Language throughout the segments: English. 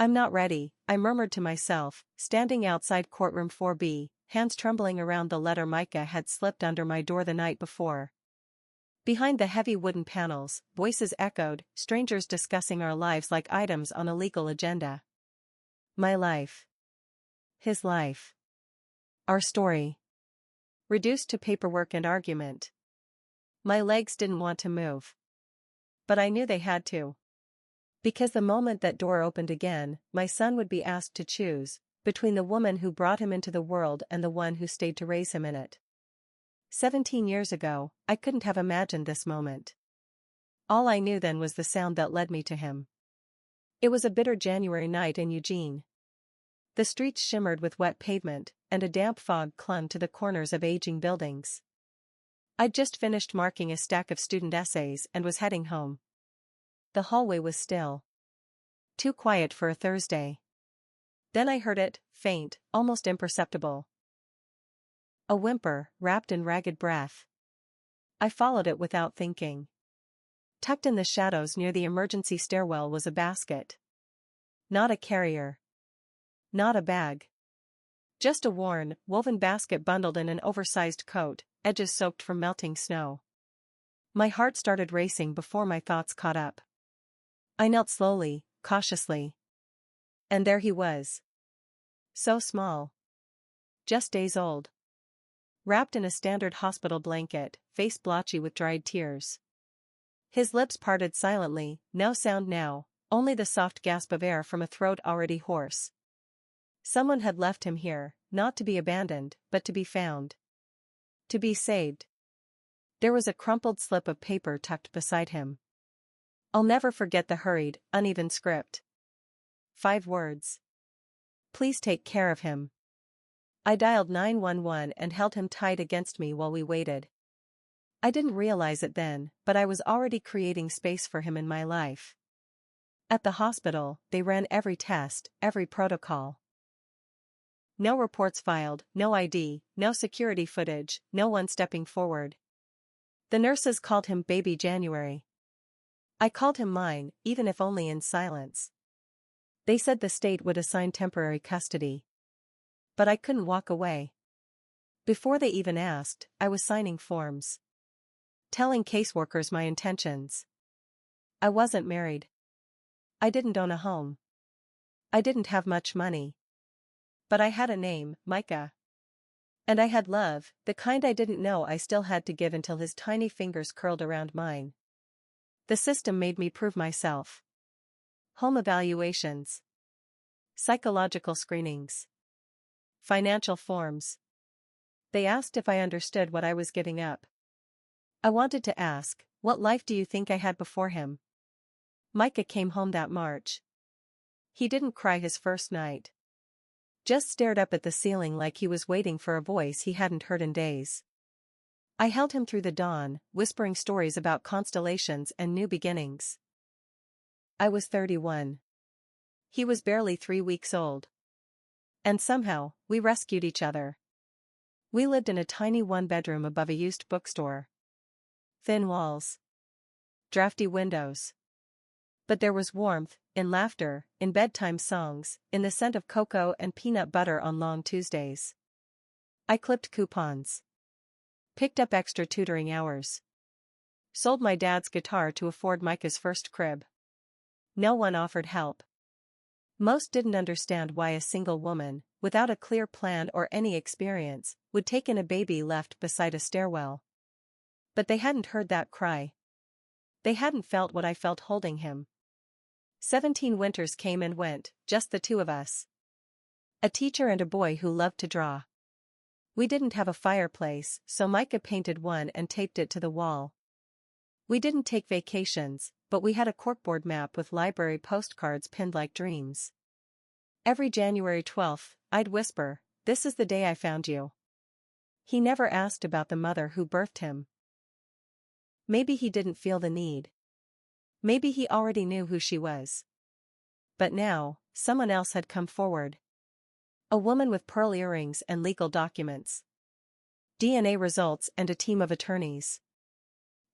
I'm not ready, I murmured to myself, standing outside courtroom 4B, hands trembling around the letter Micah had slipped under my door the night before. Behind the heavy wooden panels, voices echoed, strangers discussing our lives like items on a legal agenda. My life. His life. Our story. Reduced to paperwork and argument. My legs didn't want to move. But I knew they had to. Because the moment that door opened again, my son would be asked to choose between the woman who brought him into the world and the one who stayed to raise him in it. 17 years ago, I couldn't have imagined this moment. All I knew then was the sound that led me to him. It was a bitter January night in Eugene. The streets shimmered with wet pavement, and a damp fog clung to the corners of aging buildings. I'd just finished marking a stack of student essays and was heading home. The hallway was still. Too quiet for a Thursday. Then I heard it, faint, almost imperceptible. A whimper, wrapped in ragged breath. I followed it without thinking. Tucked in the shadows near the emergency stairwell was a basket. Not a carrier. Not a bag. Just a worn, woven basket bundled in an oversized coat, edges soaked from melting snow. My heart started racing before my thoughts caught up. I knelt slowly, cautiously. And there he was. So small. Just days old. Wrapped in a standard hospital blanket, face blotchy with dried tears. His lips parted silently, no sound now, only the soft gasp of air from a throat already hoarse. Someone had left him here, not to be abandoned, but to be found. To be saved. There was a crumpled slip of paper tucked beside him. I'll never forget the hurried, uneven script. 5 words. Please take care of him. I dialed 911 and held him tight against me while we waited. I didn't realize it then, but I was already creating space for him in my life. At the hospital, they ran every test, every protocol. No reports filed, no ID, no security footage, no one stepping forward. The nurses called him Baby January. I called him mine, even if only in silence. They said the state would assign temporary custody. But I couldn't walk away. Before they even asked, I was signing forms. Telling caseworkers my intentions. I wasn't married. I didn't own a home. I didn't have much money. But I had a name, Micah. And I had love, the kind I didn't know I still had to give until his tiny fingers curled around mine. The system made me prove myself. Home evaluations. Psychological screenings. Financial forms. They asked if I understood what I was giving up. I wanted to ask, what life do you think I had before him? Micah came home that March. He didn't cry his first night. Just stared up at the ceiling like he was waiting for a voice he hadn't heard in days. I held him through the dawn, whispering stories about constellations and new beginnings. I was 31. He was barely 3 weeks old. And somehow, we rescued each other. We lived in a tiny one-bedroom above a used bookstore. Thin walls. Drafty windows. But there was warmth, in laughter, in bedtime songs, in the scent of cocoa and peanut butter on long Tuesdays. I clipped coupons. Picked up extra tutoring hours. Sold my dad's guitar to afford Micah's first crib. No one offered help. Most didn't understand why a single woman, without a clear plan or any experience, would take in a baby left beside a stairwell. But they hadn't heard that cry. They hadn't felt what I felt holding him. 17 winters came and went, just the two of us. A teacher and a boy who loved to draw. We didn't have a fireplace, so Micah painted one and taped it to the wall. We didn't take vacations, but we had a corkboard map with library postcards pinned like dreams. Every January 12th, I'd whisper, "This is the day I found you." He never asked about the mother who birthed him. Maybe he didn't feel the need. Maybe he already knew who she was. But now, someone else had come forward. A woman with pearl earrings and legal documents. DNA results and a team of attorneys.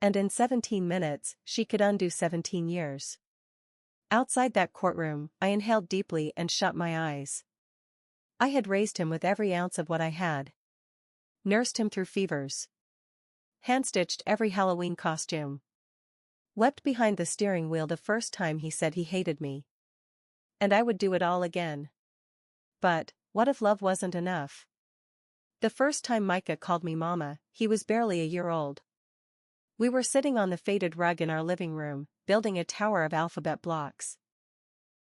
And in 17 minutes, she could undo 17 years. Outside that courtroom, I inhaled deeply and shut my eyes. I had raised him with every ounce of what I had. Nursed him through fevers. Hand-stitched every Halloween costume. Wept behind the steering wheel the first time he said he hated me. And I would do it all again. But, what if love wasn't enough? The first time Micah called me Mama, he was barely a year old. We were sitting on the faded rug in our living room, building a tower of alphabet blocks.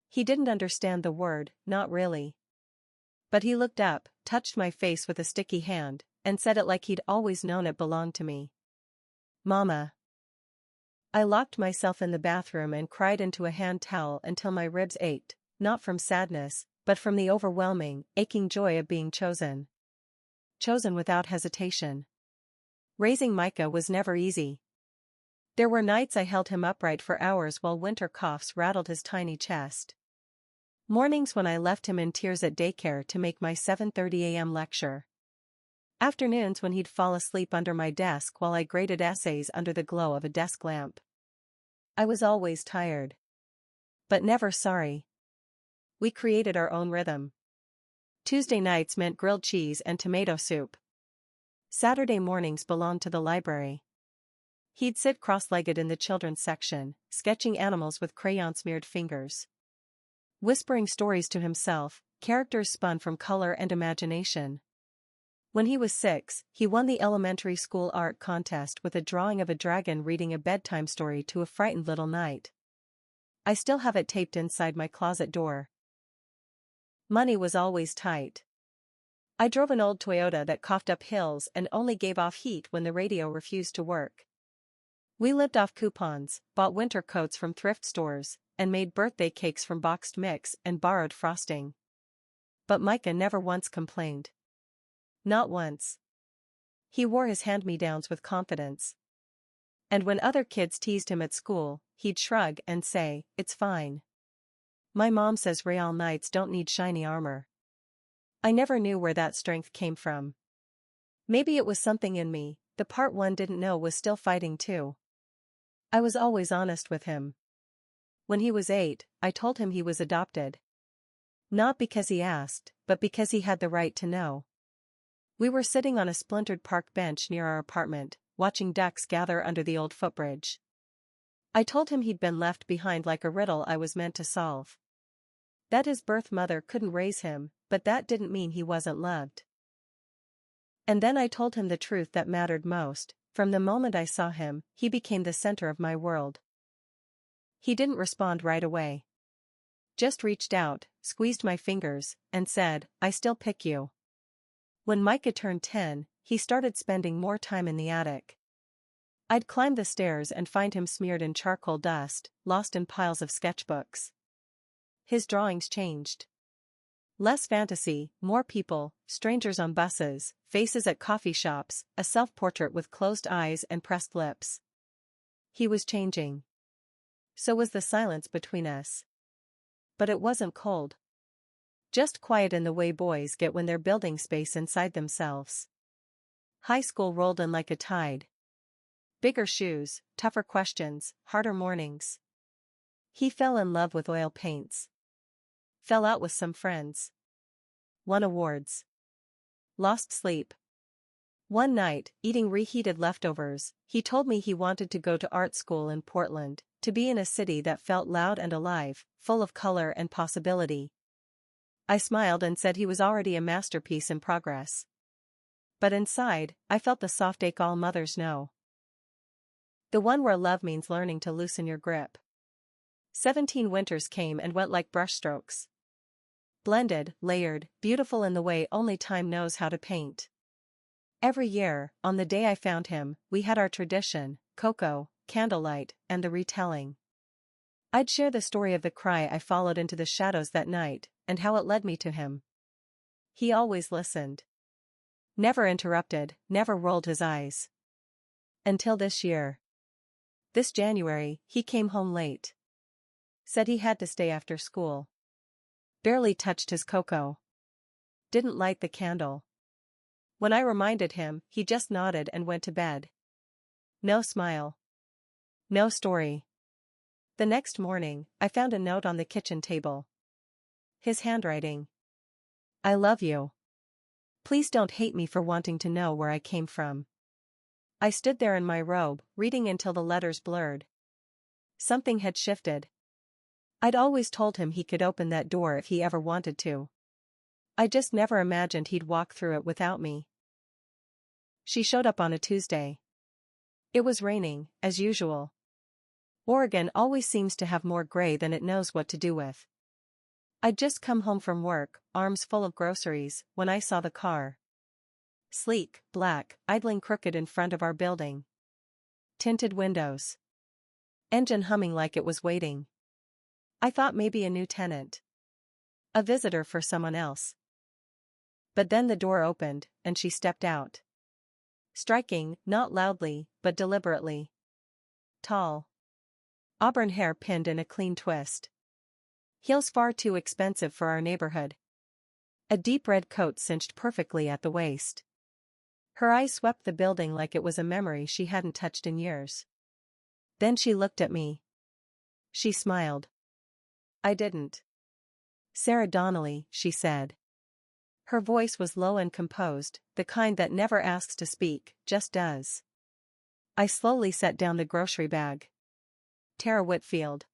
He didn't understand the word, not really. But he looked up, touched my face with a sticky hand, and said it like he'd always known it belonged to me. Mama. I locked myself in the bathroom and cried into a hand towel until my ribs ached, not from sadness, but from the overwhelming, aching joy of being chosen. Chosen without hesitation. Raising Micah was never easy. There were nights I held him upright for hours while winter coughs rattled his tiny chest. Mornings when I left him in tears at daycare to make my 7:30 a.m. lecture. Afternoons when he'd fall asleep under my desk while I graded essays under the glow of a desk lamp. I was always tired. But never sorry. We created our own rhythm. Tuesday nights meant grilled cheese and tomato soup. Saturday mornings belonged to the library. He'd sit cross-legged in the children's section, sketching animals with crayon-smeared fingers. Whispering stories to himself, characters spun from color and imagination. When he was 6, he won the elementary school art contest with a drawing of a dragon reading a bedtime story to a frightened little knight. I still have it taped inside my closet door. Money was always tight. I drove an old Toyota that coughed up hills and only gave off heat when the radio refused to work. We lived off coupons, bought winter coats from thrift stores, and made birthday cakes from boxed mix and borrowed frosting. But Micah never once complained. Not once. He wore his hand-me-downs with confidence. And when other kids teased him at school, he'd shrug and say, "It's fine. My mom says Real Knights don't need shiny armor." I never knew where that strength came from. Maybe it was something in me, the part one didn't know was still fighting too. I was always honest with him. When he was 8, I told him he was adopted. Not because he asked, but because he had the right to know. We were sitting on a splintered park bench near our apartment, watching ducks gather under the old footbridge. I told him he'd been left behind like a riddle I was meant to solve. That his birth mother couldn't raise him, but that didn't mean he wasn't loved. And then I told him the truth that mattered most. From the moment I saw him, he became the center of my world. He didn't respond right away. Just reached out, squeezed my fingers, and said, "I still pick you." When Micah turned 10, he started spending more time in the attic. I'd climb the stairs and find him smeared in charcoal dust, lost in piles of sketchbooks. His drawings changed. Less fantasy, more people, strangers on buses, faces at coffee shops, a self-portrait with closed eyes and pressed lips. He was changing. So was the silence between us. But it wasn't cold. Just quiet in the way boys get when they're building space inside themselves. High school rolled in like a tide. Bigger shoes, tougher questions, harder mornings. He fell in love with oil paints. Fell out with some friends. Won awards. Lost sleep. One night, eating reheated leftovers, he told me he wanted to go to art school in Portland, to be in a city that felt loud and alive, full of color and possibility. I smiled and said he was already a masterpiece in progress. But inside, I felt the soft ache all mothers know. The one where love means learning to loosen your grip. 17 winters came and went like brushstrokes. Blended, layered, beautiful in the way only time knows how to paint. Every year, on the day I found him, we had our tradition, cocoa, candlelight, and the retelling. I'd share the story of the cry I followed into the shadows that night, and how it led me to him. He always listened. Never interrupted, never rolled his eyes. Until this year. This January, he came home late. Said he had to stay after school. Barely touched his cocoa. Didn't light the candle. When I reminded him, he just nodded and went to bed. No smile. No story. The next morning, I found a note on the kitchen table. His handwriting. I love you. Please don't hate me for wanting to know where I came from. I stood there in my robe, reading until the letters blurred. Something had shifted. I'd always told him he could open that door if he ever wanted to. I just never imagined he'd walk through it without me. She showed up on a Tuesday. It was raining, as usual. Oregon always seems to have more gray than it knows what to do with. I'd just come home from work, arms full of groceries, when I saw the car. Sleek, black, idling crooked in front of our building. Tinted windows. Engine humming like it was waiting. I thought maybe a new tenant. A visitor for someone else. But then the door opened, and she stepped out. Striking, not loudly, but deliberately. Tall. Auburn hair pinned in a clean twist. Heels far too expensive for our neighborhood. A deep red coat cinched perfectly at the waist. Her eyes swept the building like it was a memory she hadn't touched in years. Then she looked at me. She smiled. I didn't. Sarah Donnelly, she said. Her voice was low and composed, the kind that never asks to speak, just does. I slowly set down the grocery bag. Tara Whitfield.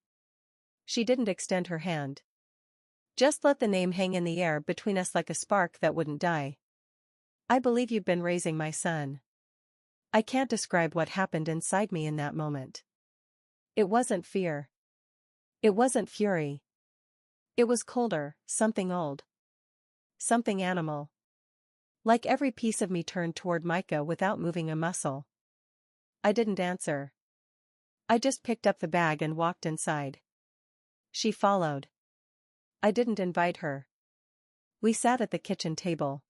She didn't extend her hand. Just let the name hang in the air between us like a spark that wouldn't die. I believe you've been raising my son. I can't describe what happened inside me in that moment. It wasn't fear. It wasn't fury. It was colder, something old. Something animal. Like every piece of me turned toward Micah without moving a muscle. I didn't answer. I just picked up the bag and walked inside. She followed. I didn't invite her. We sat at the kitchen table.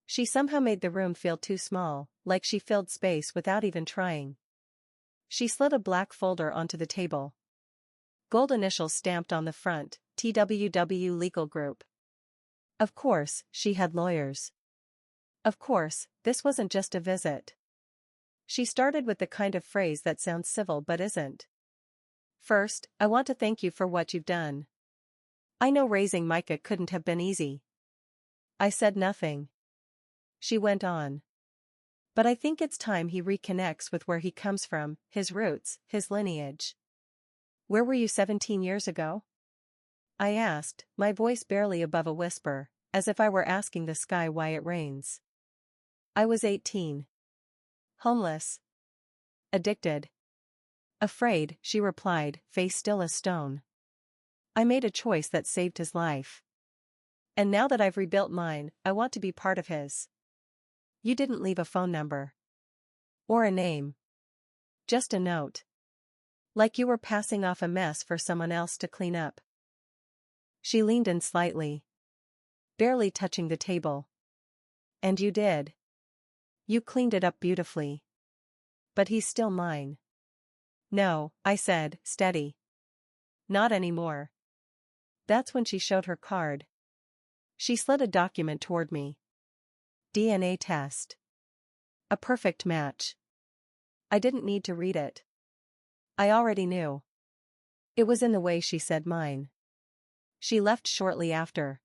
She somehow made the room feel too small, like she filled space without even trying. She slid a black folder onto the table. Gold initials stamped on the front, TWW Legal Group. Of course, she had lawyers. Of course, this wasn't just a visit. She started with the kind of phrase that sounds civil but isn't. First, I want to thank you for what you've done. I know raising Micah couldn't have been easy. I said nothing. She went on. But I think it's time he reconnects with where he comes from, his roots, his lineage. Where were you 17 years ago? I asked, my voice barely above a whisper, as if I were asking the sky why it rains. I was 18. Homeless. Addicted. Afraid, she replied, face still as stone. I made a choice that saved his life. And now that I've rebuilt mine, I want to be part of his. You didn't leave a phone number. Or a name. Just a note. Like you were passing off a mess for someone else to clean up. She leaned in slightly. Barely touching the table. And you did. You cleaned it up beautifully. But he's still mine. No, I said, steady. Not anymore. That's when she showed her card. She slid a document toward me. DNA test. A perfect match. I didn't need to read it. I already knew. It was in the way she said mine. She left shortly after.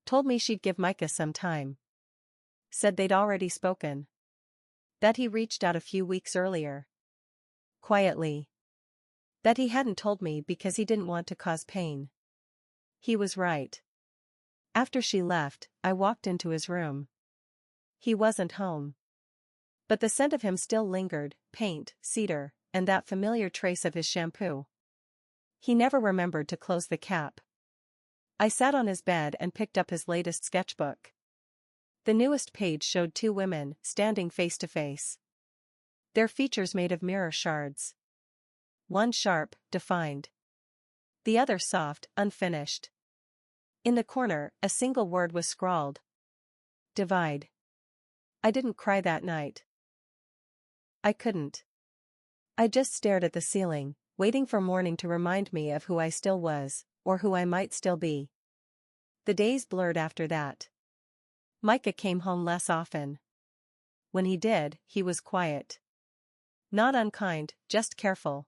Told me she'd give Micah some time. Said they'd already spoken. That he reached out a few weeks earlier. Quietly. That he hadn't told me because he didn't want to cause pain. He was right. After she left, I walked into his room. He wasn't home. But the scent of him still lingered, paint, cedar, and that familiar trace of his shampoo. He never remembered to close the cap. I sat on his bed and picked up his latest sketchbook. The newest page showed two women, standing face to face. Their features made of mirror shards. One sharp, defined. The other soft, unfinished. In the corner, a single word was scrawled. Divide. I didn't cry that night. I couldn't. I just stared at the ceiling, waiting for morning to remind me of who I still was, or who I might still be. The days blurred after that. Micah came home less often. When he did, he was quiet. Not unkind, just careful.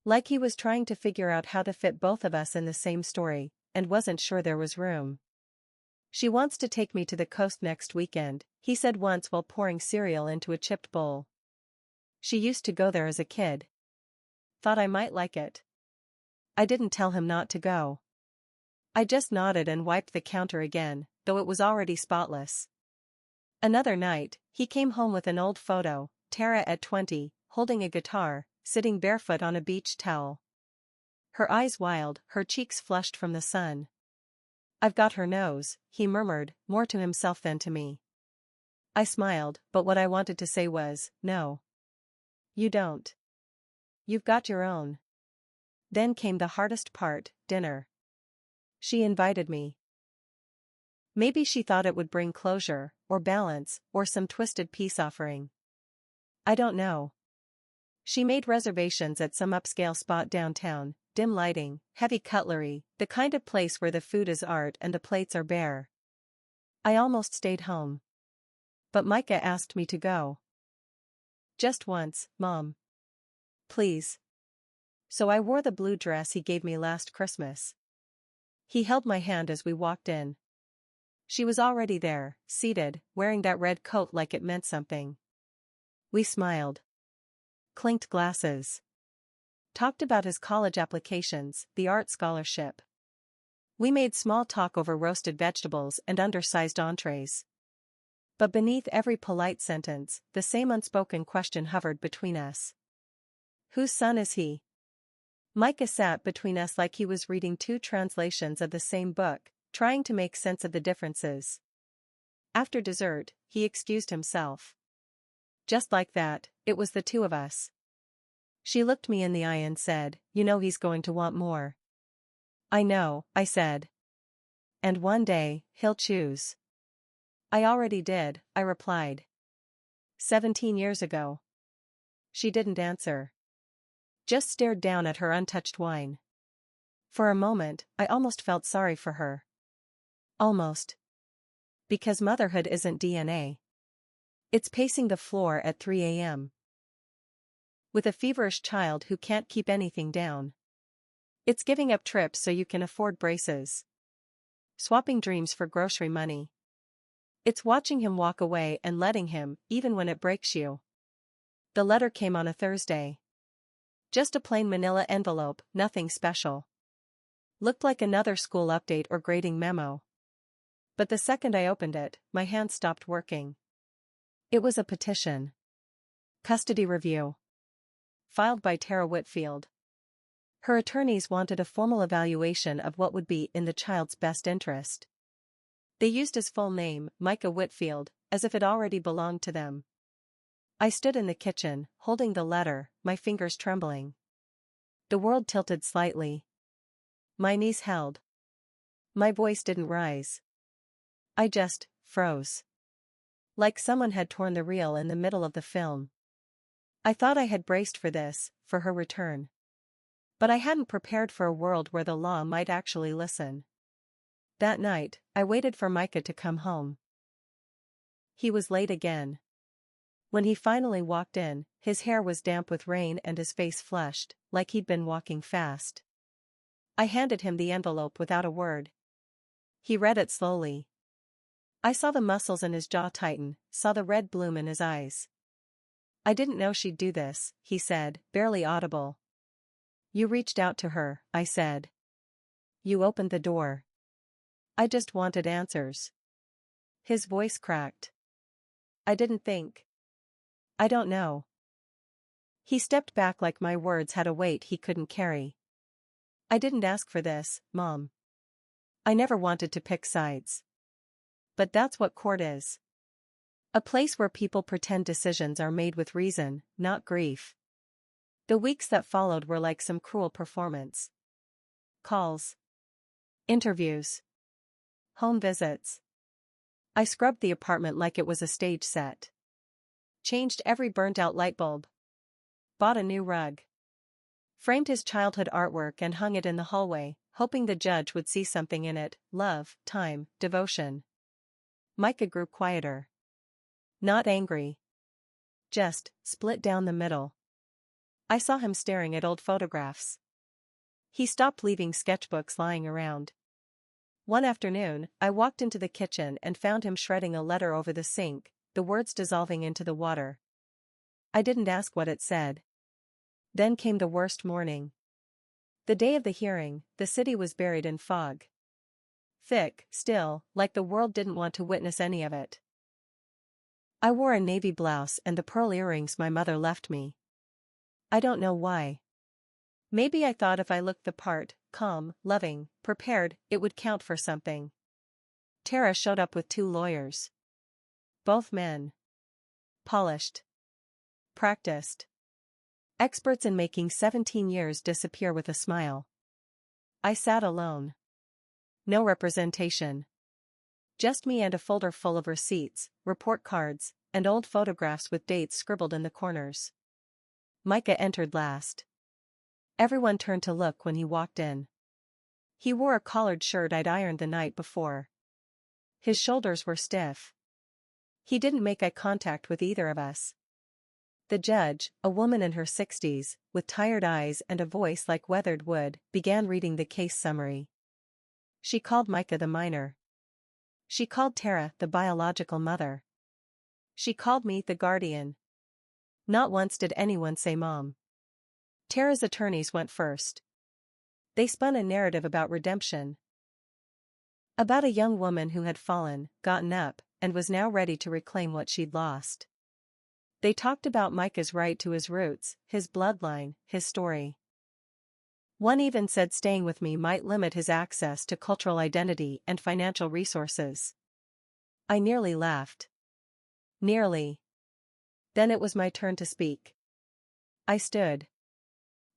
Like he was trying to figure out how to fit both of us in the same story, and wasn't sure there was room. She wants to take me to the coast next weekend, he said once while pouring cereal into a chipped bowl. She used to go there as a kid. Thought I might like it. I didn't tell him not to go. I just nodded and wiped the counter again, though it was already spotless. Another night, he came home with an old photo, Tara at 20, holding a guitar, sitting barefoot on a beach towel. Her eyes wild, her cheeks flushed from the sun. I've got her nose, he murmured, more to himself than to me. I smiled, but what I wanted to say was, no. You don't. You've got your own. Then came the hardest part, dinner. She invited me. Maybe she thought it would bring closure, or balance, or some twisted peace offering. I don't know. She made reservations at some upscale spot downtown, dim lighting, heavy cutlery, the kind of place where the food is art and the plates are bare. I almost stayed home. But Micah asked me to go. Just once, Mom. Please. So I wore the blue dress he gave me last Christmas. He held my hand as we walked in. She was already there, seated, wearing that red coat like it meant something. We smiled. Clinked glasses. Talked about his college applications, the art scholarship. We made small talk over roasted vegetables and undersized entrees. But beneath every polite sentence, the same unspoken question hovered between us. Whose son is he? Micah sat between us like he was reading two translations of the same book, trying to make sense of the differences. After dessert, he excused himself. Just like that, it was the two of us. She looked me in the eye and said, "You know he's going to want more." "I know," I said. "And one day, he'll choose." "I already did," I replied. 17 years ago. She didn't answer. Just stared down at her untouched wine. For a moment, I almost felt sorry for her. Almost. Because motherhood isn't DNA. It's pacing the floor at 3 a.m. with a feverish child who can't keep anything down. It's giving up trips so you can afford braces. Swapping dreams for grocery money. It's watching him walk away and letting him, even when it breaks you. The letter came on a Thursday. Just a plain manila envelope, nothing special. Looked like another school update or grading memo. But the second I opened it, my hand stopped working. It was a petition. Custody review. Filed by Tara Whitfield. Her attorneys wanted a formal evaluation of what would be in the child's best interest. They used his full name, Micah Whitfield, as if it already belonged to them. I stood in the kitchen, holding the letter, my fingers trembling. The world tilted slightly. My knees held. My voice didn't rise. I just froze. Like someone had torn the reel in the middle of the film. I thought I had braced for this, for her return. But I hadn't prepared for a world where the law might actually listen. That night, I waited for Micah to come home. He was late again. When he finally walked in, his hair was damp with rain and his face flushed, like he'd been walking fast. I handed him the envelope without a word. He read it slowly. I saw the muscles in his jaw tighten, saw the red bloom in his eyes. "I didn't know she'd do this," he said, barely audible. "You reached out to her," I said. "You opened the door." "I just wanted answers." His voice cracked. "I didn't think. I don't know." He stepped back like my words had a weight he couldn't carry. "I didn't ask for this, Mom. I never wanted to pick sides. But that's what court is. A place where people pretend decisions are made with reason, not grief." The weeks that followed were like some cruel performance. Calls. Interviews. Home visits. I scrubbed the apartment like it was a stage set. Changed every burnt-out light bulb. Bought a new rug. Framed his childhood artwork and hung it in the hallway, hoping the judge would see something in it: love, time, devotion. Micah grew quieter. Not angry. Just split down the middle. I saw him staring at old photographs. He stopped leaving sketchbooks lying around. One afternoon, I walked into the kitchen and found him shredding a letter over the sink, the words dissolving into the water. I didn't ask what it said. Then came the worst morning. The day of the hearing, the city was buried in fog. Thick, still, like the world didn't want to witness any of it. I wore a navy blouse and the pearl earrings my mother left me. I don't know why. Maybe I thought if I looked the part, calm, loving, prepared, it would count for something. Tara showed up with 2 lawyers. Both men. Polished. Practiced. Experts in making 17 years disappear with a smile. I sat alone. No representation. Just me and a folder full of receipts, report cards, and old photographs with dates scribbled in the corners. Micah entered last. Everyone turned to look when he walked in. He wore a collared shirt I'd ironed the night before. His shoulders were stiff. He didn't make eye contact with either of us. The judge, a woman in her 60s, with tired eyes and a voice like weathered wood, began reading the case summary. She called Micah the minor. She called Tara the biological mother. She called me the guardian. Not once did anyone say mom. Tara's attorneys went first. They spun a narrative about redemption. About a young woman who had fallen, gotten up, and was now ready to reclaim what she'd lost. They talked about Micah's right to his roots, his bloodline, his story. One even said staying with me might limit his access to cultural identity and financial resources. I nearly laughed. Nearly. Then it was my turn to speak. I stood.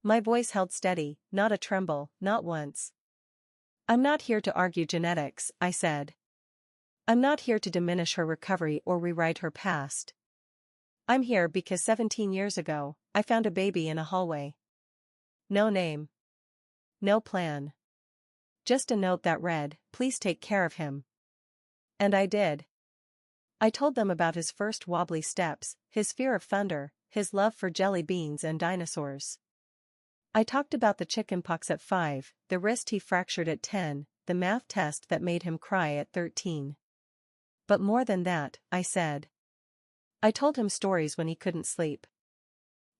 My voice held steady, not a tremble, not once. I'm not here to argue genetics, I said. I'm not here to diminish her recovery or rewrite her past. I'm here because 17 years ago, I found a baby in a hallway. No name. No plan. Just a note that read, "Please take care of him." And I did. I told them about his first wobbly steps, his fear of thunder, his love for jelly beans and dinosaurs. I talked about the chickenpox at 5, the wrist he fractured at 10, the math test that made him cry at 13. But more than that, I said. I told him stories when he couldn't sleep.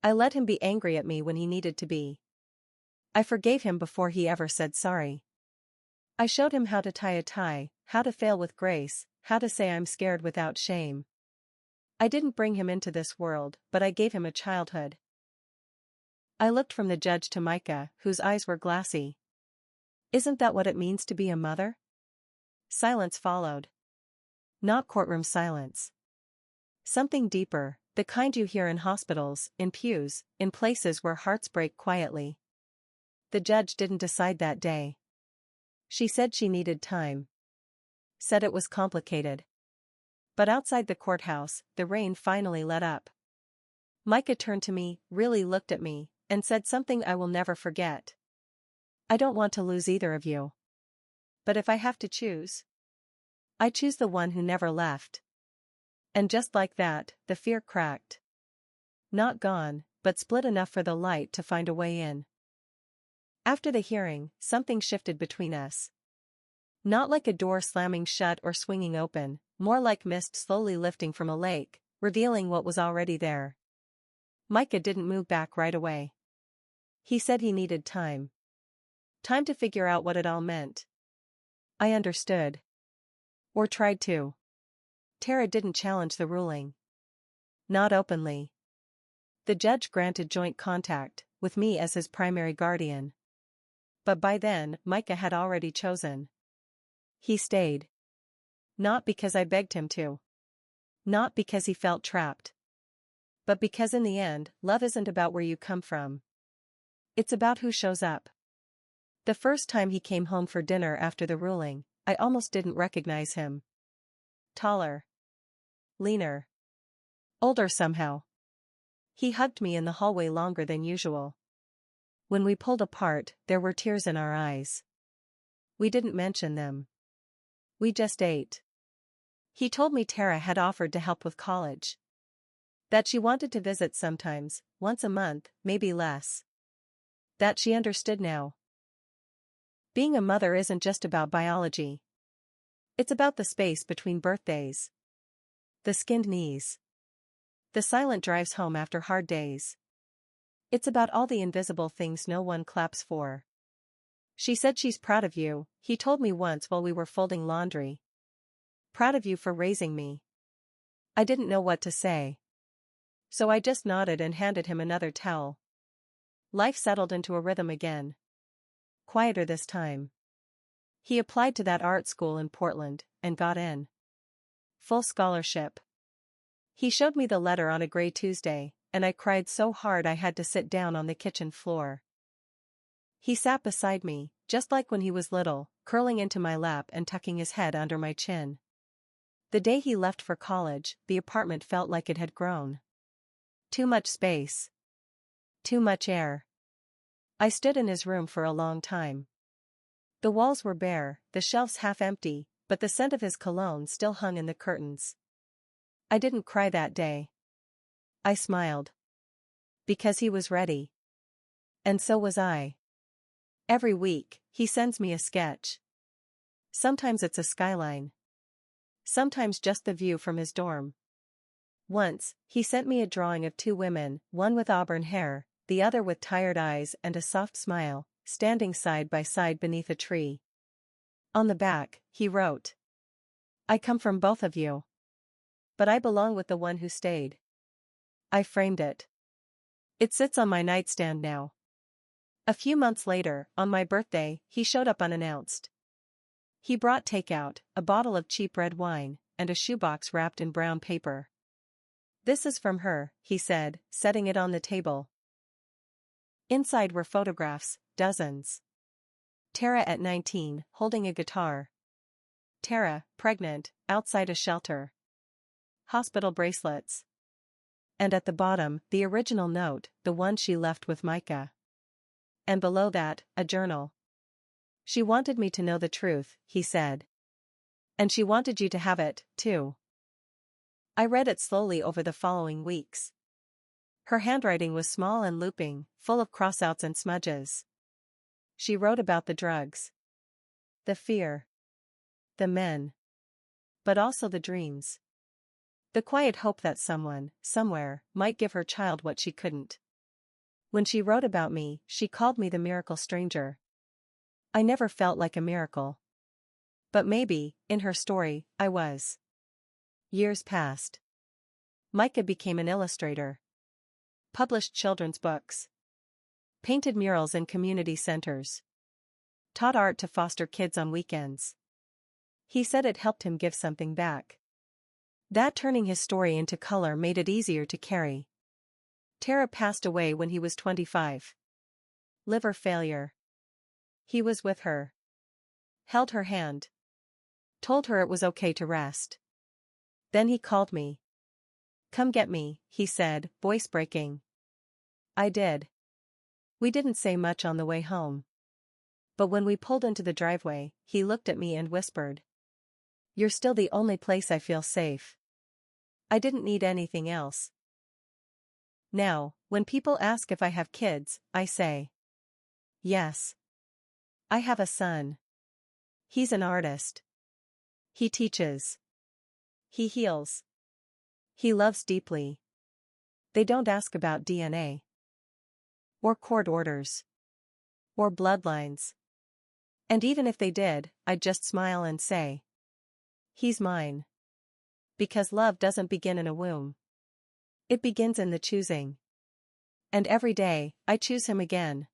I let him be angry at me when he needed to be. I forgave him before he ever said sorry. I showed him how to tie a tie, how to fail with grace, how to say I'm scared without shame. I didn't bring him into this world, but I gave him a childhood. I looked from the judge to Micah, whose eyes were glassy. Isn't that what it means to be a mother? Silence followed. Not courtroom silence. Something deeper, the kind you hear in hospitals, in pews, in places where hearts break quietly. The judge didn't decide that day. She said she needed time. Said it was complicated. But outside the courthouse, the rain finally let up. Micah turned to me, really looked at me, and said something I will never forget. I don't want to lose either of you. But if I have to choose, I choose the one who never left. And just like that, the fear cracked. Not gone, but split enough for the light to find a way in. After the hearing, something shifted between us. Not like a door slamming shut or swinging open, more like mist slowly lifting from a lake, revealing what was already there. Micah didn't move back right away. He said he needed time. Time to figure out what it all meant. I understood. Or tried to. Tara didn't challenge the ruling. Not openly. The judge granted joint contact, with me as his primary guardian. But by then, Micah had already chosen. He stayed. Not because I begged him to. Not because he felt trapped. But because in the end, love isn't about where you come from. It's about who shows up. The first time he came home for dinner after the ruling, I almost didn't recognize him. Taller. Leaner. Older somehow. He hugged me in the hallway longer than usual. When we pulled apart, there were tears in our eyes. We didn't mention them. We just ate. He told me Tara had offered to help with college. That she wanted to visit sometimes, once a month, maybe less. That she understood now. Being a mother isn't just about biology. It's about the space between birthdays. The skinned knees. The silent drives home after hard days. It's about all the invisible things no one claps for. She said she's proud of you, he told me once while we were folding laundry. Proud of you for raising me. I didn't know what to say. So I just nodded and handed him another towel. Life settled into a rhythm again. Quieter this time. He applied to that art school in Portland, and got in. Full scholarship. He showed me the letter on a gray Tuesday, and I cried so hard I had to sit down on the kitchen floor. He sat beside me, just like when he was little, curling into my lap and tucking his head under my chin. The day he left for college, the apartment felt like it had grown. Too much space. Too much air. I stood in his room for a long time. The walls were bare, the shelves half empty, but the scent of his cologne still hung in the curtains. I didn't cry that day. I smiled. Because he was ready. And so was I. Every week, he sends me a sketch. Sometimes it's a skyline. Sometimes just the view from his dorm. Once, he sent me a drawing of two women, one with auburn hair, the other with tired eyes and a soft smile, standing side by side beneath a tree. On the back, he wrote, "I come from both of you. But I belong with the one who stayed." I framed it. It sits on my nightstand now. A few months later, on my birthday, he showed up unannounced. He brought takeout, a bottle of cheap red wine, and a shoebox wrapped in brown paper. "This is from her," he said, setting it on the table. Inside were photographs, dozens. Tara at 19, holding a guitar. Tara, pregnant, outside a shelter. Hospital bracelets. And at the bottom, the original note, the one she left with Micah. And below that, a journal. "She wanted me to know the truth," he said. "And she wanted you to have it, too." I read it slowly over the following weeks. Her handwriting was small and looping, full of crossouts and smudges. She wrote about the drugs. The fear. The men. But also the dreams. The quiet hope that someone, somewhere, might give her child what she couldn't. When she wrote about me, she called me the miracle stranger. I never felt like a miracle. But maybe, in her story, I was. Years passed. Micah became an illustrator. Published children's books. Painted murals in community centers. Taught art to foster kids on weekends. He said it helped him give something back. That turning his story into color made it easier to carry. Tara passed away when he was 25. Liver failure. He was with her. Held her hand. Told her it was okay to rest. Then he called me. "Come get me," he said, voice breaking. I did. We didn't say much on the way home. But when we pulled into the driveway, he looked at me and whispered, "You're still the only place I feel safe." I didn't need anything else. Now, when people ask if I have kids, I say, yes. I have a son. He's an artist. He teaches. He heals. He loves deeply. They don't ask about DNA. Or court orders. Or bloodlines. And even if they did, I'd just smile and say, he's mine. Because love doesn't begin in a womb. It begins in the choosing. And every day, I choose him again.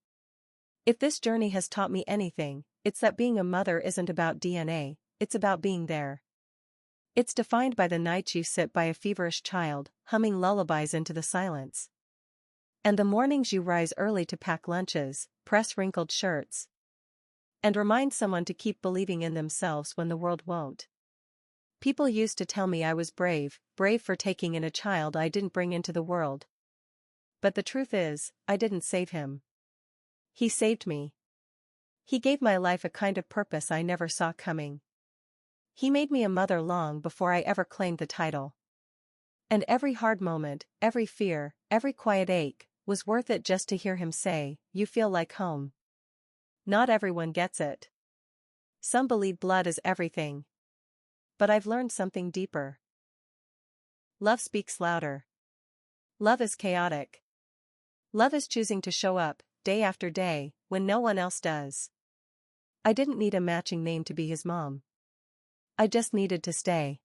If this journey has taught me anything, it's that being a mother isn't about DNA, it's about being there. It's defined by the nights you sit by a feverish child, humming lullabies into the silence. And the mornings you rise early to pack lunches, press wrinkled shirts. And remind someone to keep believing in themselves when the world won't. People used to tell me I was brave for taking in a child I didn't bring into the world. But the truth is, I didn't save him. He saved me. He gave my life a kind of purpose I never saw coming. He made me a mother long before I ever claimed the title. And every hard moment, every fear, every quiet ache, was worth it just to hear him say, "You feel like home." Not everyone gets it. Some believe blood is everything. But I've learned something deeper. Love speaks louder. Love is chaotic. Love is choosing to show up, day after day, when no one else does. I didn't need a matching name to be his mom. I just needed to stay.